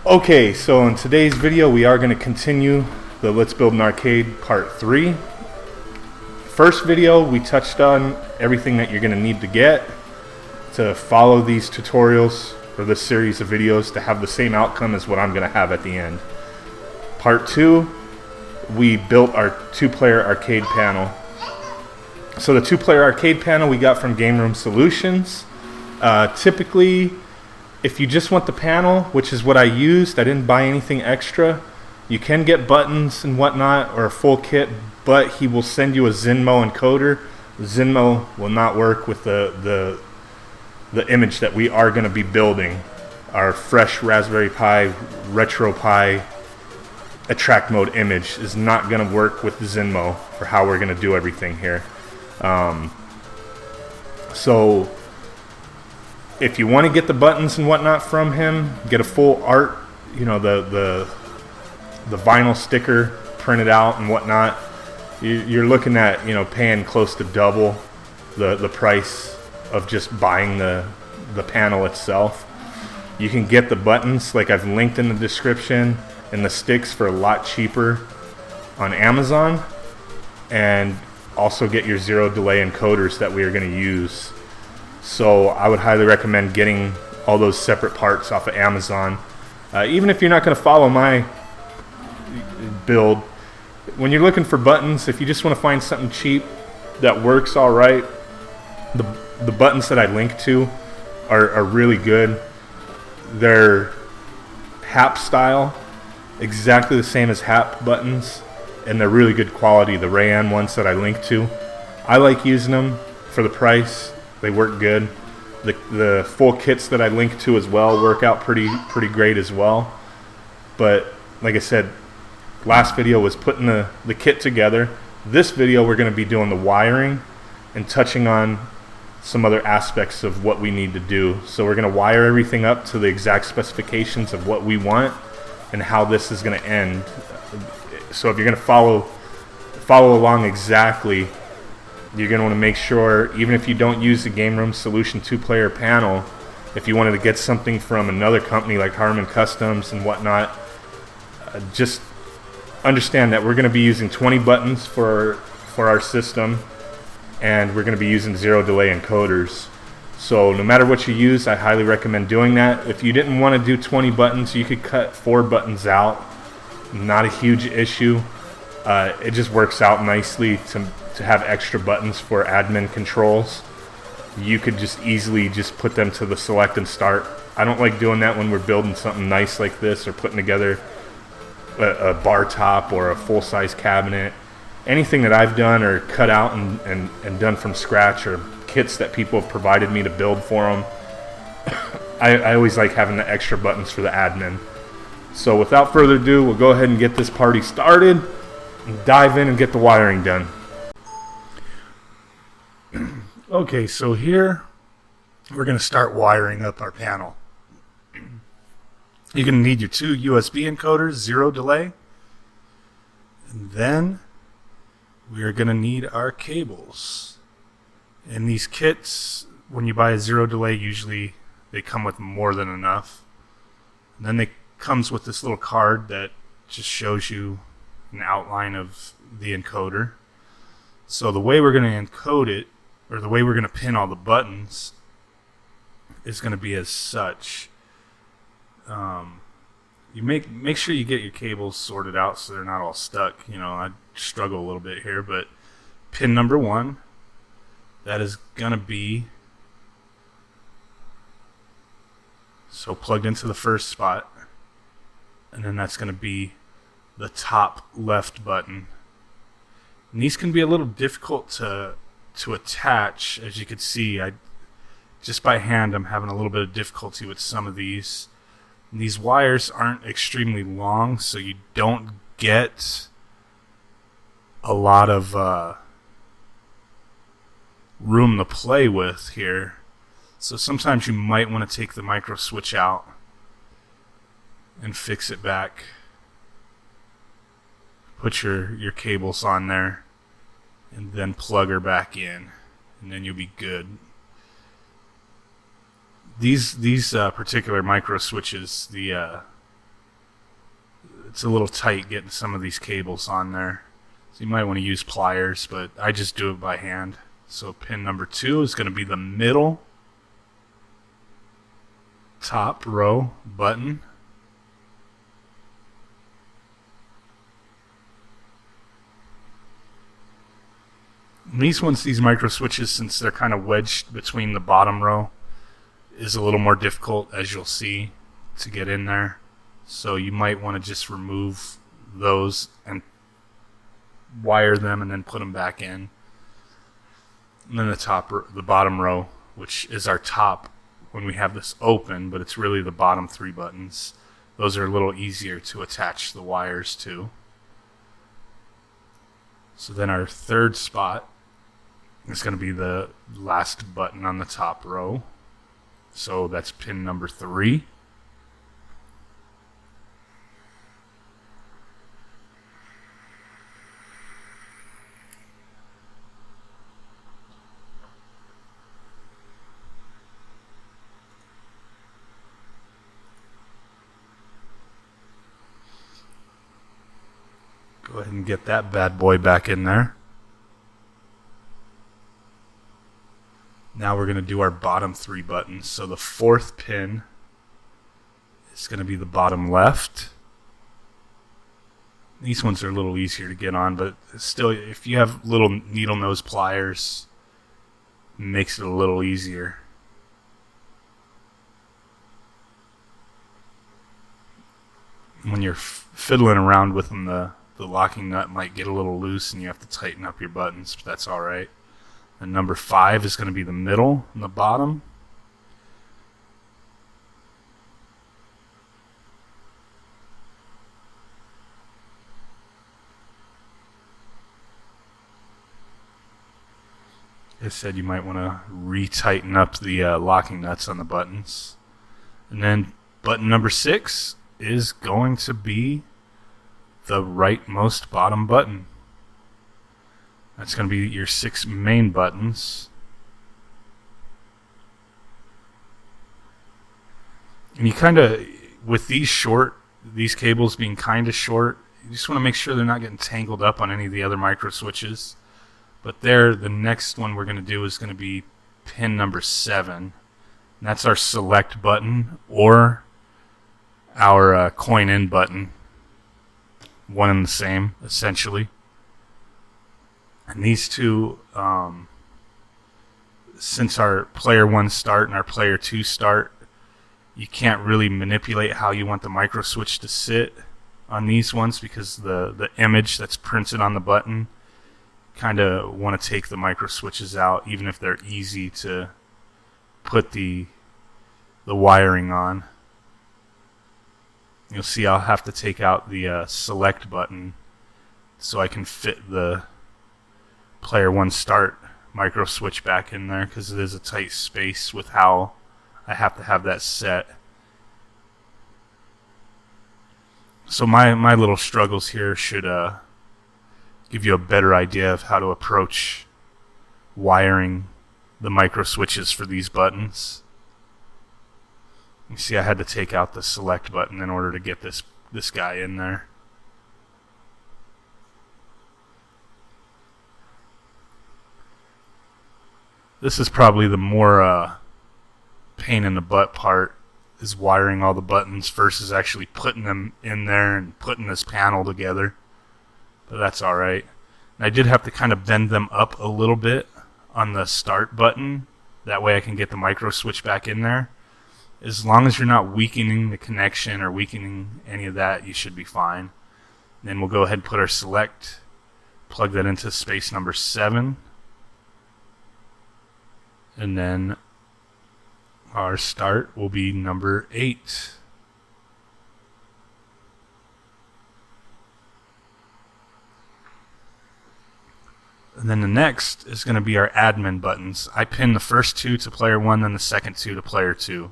Okay, so in today's video we are going to continue the Let's Build an Arcade Part 3. First video we touched on everything that you're going to need to get to follow these tutorials or this series of videos to have the same outcome as what I'm going to have at the end. Part 2, we built our two-player arcade panel. So the two-player arcade panel we got from Game Room Solutions. Typically, if you just want the panel, which is what I used, I didn't buy anything extra. You can get buttons and whatnot or a full kit, but he will send you a Zenmo encoder. Zenmo will not work with the image that we are going to be building. Our fresh Raspberry Pi, RetroPie, attract mode image is not going to work with Zenmo for how we're going to do everything here. So if you want to get the buttons and whatnot from him, get a full art, you know, the vinyl sticker printed out and whatnot, you're looking at, you know, paying close to double the price of just buying the panel itself. You can get the buttons, like I've linked in the description, and the sticks for a lot cheaper on Amazon, and also get your zero delay encoders that we are going to use. So I would highly recommend getting all those separate parts off of Amazon. Even if you're not going to follow my build, when you're looking for buttons, if you just want to find something cheap that works all right, the buttons that I link to are really good. They're HAP style, exactly the same as HAP buttons, and they're really good quality. The Rayan ones that I link to, I like using them for the price. They work good. The full kits that I link to as well work out pretty great as well. But like I said, last video was putting the kit together. This video we're going to be doing the wiring and touching on some other aspects of what we need to do. So we're going to wire everything up to the exact specifications of what we want and how this is going to end. So if you're going to follow along exactly, you're going to want to make sure, even if you don't use the Game Room Solution two-player panel, if you wanted to get something from another company like Harman Customs and whatnot, just understand that we're going to be using 20 buttons for our system, and we're going to be using zero delay encoders. So no matter what you use, I highly recommend doing that. If you didn't want to do 20 buttons, you could cut 4 buttons out. Not a huge issue. It just works out nicely to have extra buttons for admin controls. You could just easily just put them to the select and start. I don't like doing that when we're building something nice like this or putting together a bar top or a full-size cabinet. Anything that I've done or cut out and done from scratch, or kits that people have provided me to build for them, I always like having the extra buttons for the admin. So without further ado, we'll go ahead and get this party started and dive in and get the wiring done. Okay, so here we're going to start wiring up our panel. You're going to need your 2 USB encoders, zero delay, and then we are going to need our cables. And these kits, when you buy a zero delay, usually they come with more than enough. And then they comes with this little card that just shows you an outline of the encoder. So the way we're going to encode it, or the way we're going to pin all the buttons, is going to be as such. You make sure you get your cables sorted out so they're not all stuck. You know, I struggle a little bit here, but pin number 1, that is going to be so plugged into the first spot, and then that's going to be the top left button. And these can be a little difficult to attach. As you can see, just by hand I'm having a little bit of difficulty with some of these. And these wires aren't extremely long, so you don't get a lot of room to play with here. So sometimes you might want to take the micro switch out and fix it back. Put your cables on there and then plug her back in, and then you'll be good. These particular micro switches, the it's a little tight getting some of these cables on there. So you might want to use pliers, but I just do it by hand. So pin number 2 is going to be the middle top row button. And these micro switches, since they're kind of wedged between the bottom row, is a little more difficult, as you'll see, to get in there. So you might want to just remove those and wire them and then put them back in. And then the bottom row, which is our top when we have this open, but it's really the bottom 3 buttons. Those are a little easier to attach the wires to. So then our third spot is going to be the last button on the top row. So that's pin number 3. Go ahead and get that bad boy back in there. Now we're going to do our bottom 3 buttons. So the 4th pin is going to be the bottom left. These ones are a little easier to get on, but still, if you have little needle nose pliers, it makes it a little easier. When you're fiddling around with them, the locking nut might get a little loose and you have to tighten up your buttons, but that's alright. And number 5 is going to be the middle and the bottom. Like I said, you might want to re-tighten up the locking nuts on the buttons. And then button number 6 is going to be the rightmost bottom button. That's going to be your 6 main buttons. And you kind of, with these cables being kind of short, you just want to make sure they're not getting tangled up on any of the other micro switches. But the next one we're going to do is going to be pin number 7. And that's our select button or our coin in button. One and the same, essentially. And these two, since our player 1 start and our player 2 start, you can't really manipulate how you want the micro switch to sit on these ones because the image that's printed on the button kind of want to take the micro switches out, even if they're easy to put the wiring on. You'll see I'll have to take out the select button so I can fit the player 1 start micro switch back in there because it is a tight space with how I have to have that set. So my little struggles here should give you a better idea of how to approach wiring the micro switches for these buttons. You see I had to take out the select button in order to get this guy in there. This is probably the more pain in the butt part, is wiring all the buttons versus actually putting them in there and putting this panel together. But that's alright. I did have to kind of bend them up a little bit on the start button. That way I can get the micro switch back in there. As long as you're not weakening the connection or weakening any of that, you should be fine. Then we'll go ahead and put our select, plug that into space number 7. And then our start will be number 8. And then the next is going to be our admin buttons. I pin the first 2 to player 1, then the second 2 to player 2.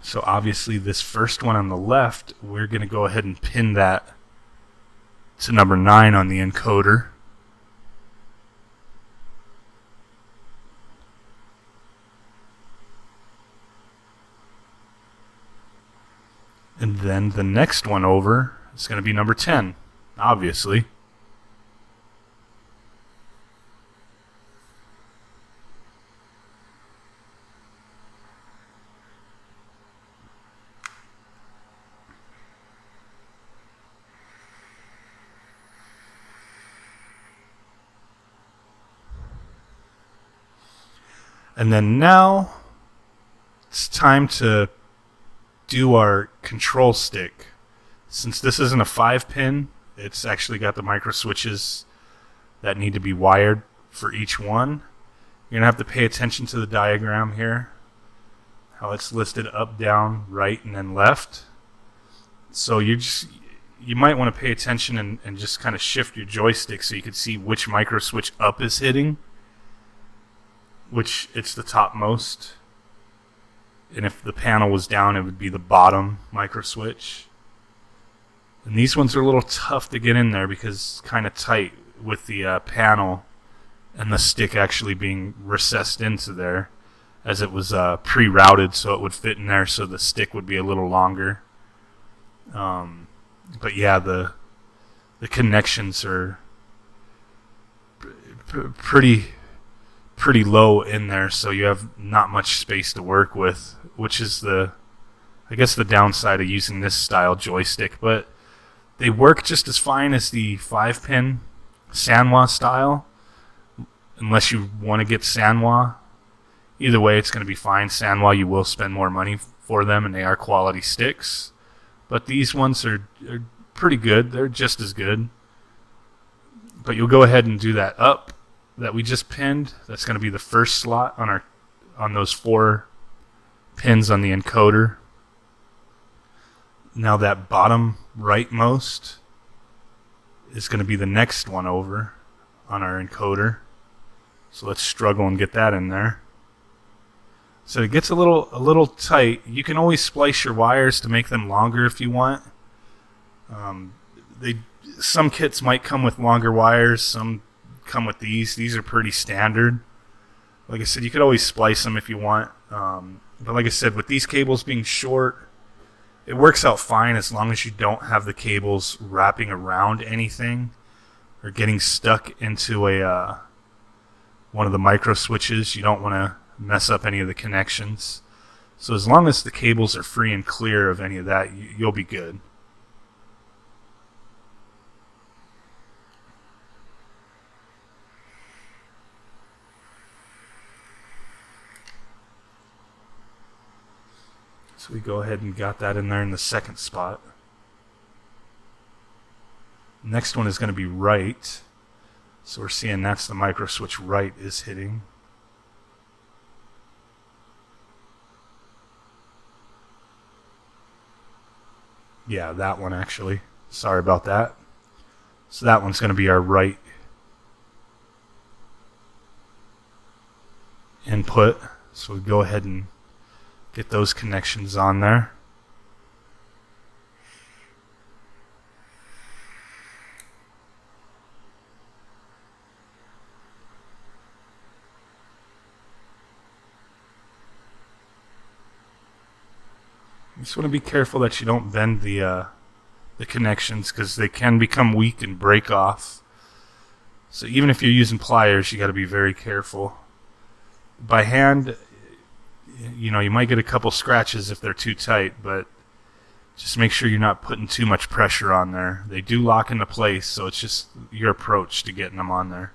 So obviously this first one on the left, we're going to go ahead and pin that to number 9 on the encoder. And then the next one over is going to be number 10, obviously. And then now it's time to do our control stick. Since this isn't a 5-pin, it's actually got the micro switches that need to be wired for each one. You're going to have to pay attention to the diagram here, how it's listed up, down, right, and then left. So you might want to pay attention and just kind of shift your joystick so you can see which micro switch up is hitting, which it's the topmost. And if the panel was down, it would be the bottom micro switch. And these ones are a little tough to get in there because it's kind of tight with the panel and the stick actually being recessed into there, as it was pre-routed so it would fit in there, so the stick would be a little longer. But yeah, the connections are pretty low in there, so you have not much space to work with, which is I guess the downside of using this style joystick. But they work just as fine as the 5-pin Sanwa style, unless you want to get Sanwa. Either way, it's going to be fine. Sanwa, you will spend more money for them, and they are quality sticks. But these ones are pretty good. They're just as good. But you'll go ahead and do that up that we just pinned. That's going to be the first slot on those 4 pins on the encoder. Now that bottom rightmost is going to be the next one over on our encoder. So let's struggle and get that in there. So it gets a little tight. You can always splice your wires to make them longer if you want. Some kits might come with longer wires, some come with these. These are pretty standard. Like I said, you could always splice them if you want. But like I said, with these cables being short, it works out fine as long as you don't have the cables wrapping around anything or getting stuck into one of the micro switches. You don't want to mess up any of the connections. So as long as the cables are free and clear of any of that, you'll be good. So we go ahead and got that in there in the second spot. Next one is going to be right. So we're seeing that's the micro switch right is hitting. Yeah, that one actually. Sorry about that. So that one's going to be our right input. So we go ahead and get those connections on there. You just want to be careful that you don't bend the connections, because they can become weak and break off. So even if you're using pliers, you got to be very careful. By hand, you might get a couple scratches if they're too tight, but just make sure you're not putting too much pressure on there. They do lock into place, so it's just your approach to getting them on there.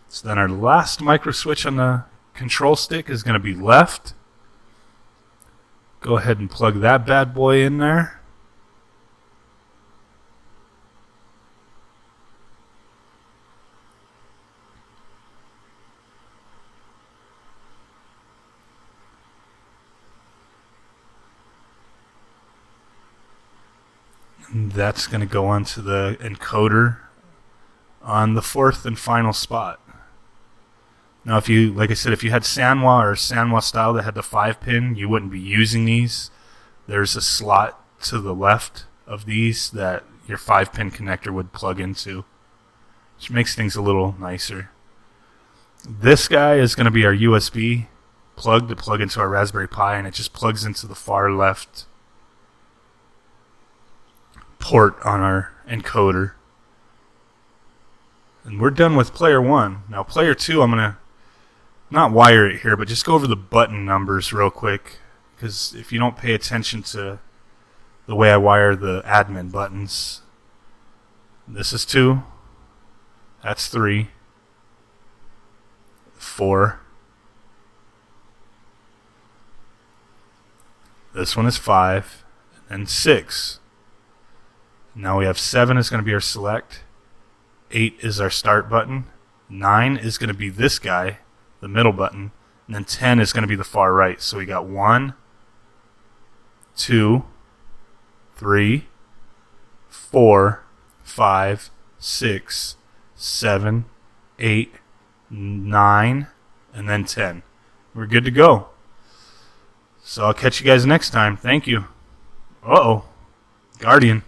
So then our last micro switch on the control stick is going to be left. Go ahead and plug that bad boy in there. And that's going to go onto the encoder on the fourth and final spot. Now, if you had Sanwa or Sanwa style that had the 5-pin, you wouldn't be using these. There's a slot to the left of these that your 5-pin connector would plug into, which makes things a little nicer. This guy is going to be our USB plug to plug into our Raspberry Pi, and it just plugs into the far left port on our encoder. And we're done with player 1. Now player 2, I'm going to not wire it here, but just go over the button numbers real quick. Because if you don't pay attention to the way I wire the admin buttons, this is 2, that's 3, 4, this one is 5, and 6. Now we have 7 is going to be our select, 8 is our start button, 9 is going to be this guy, the middle button, and then 10 is going to be the far right. So we got 1, 2, 3, 4, 5, 6, 7, 8, 9, and then 10. We're good to go. So I'll catch you guys next time. Thank you. Uh-oh. Guardian.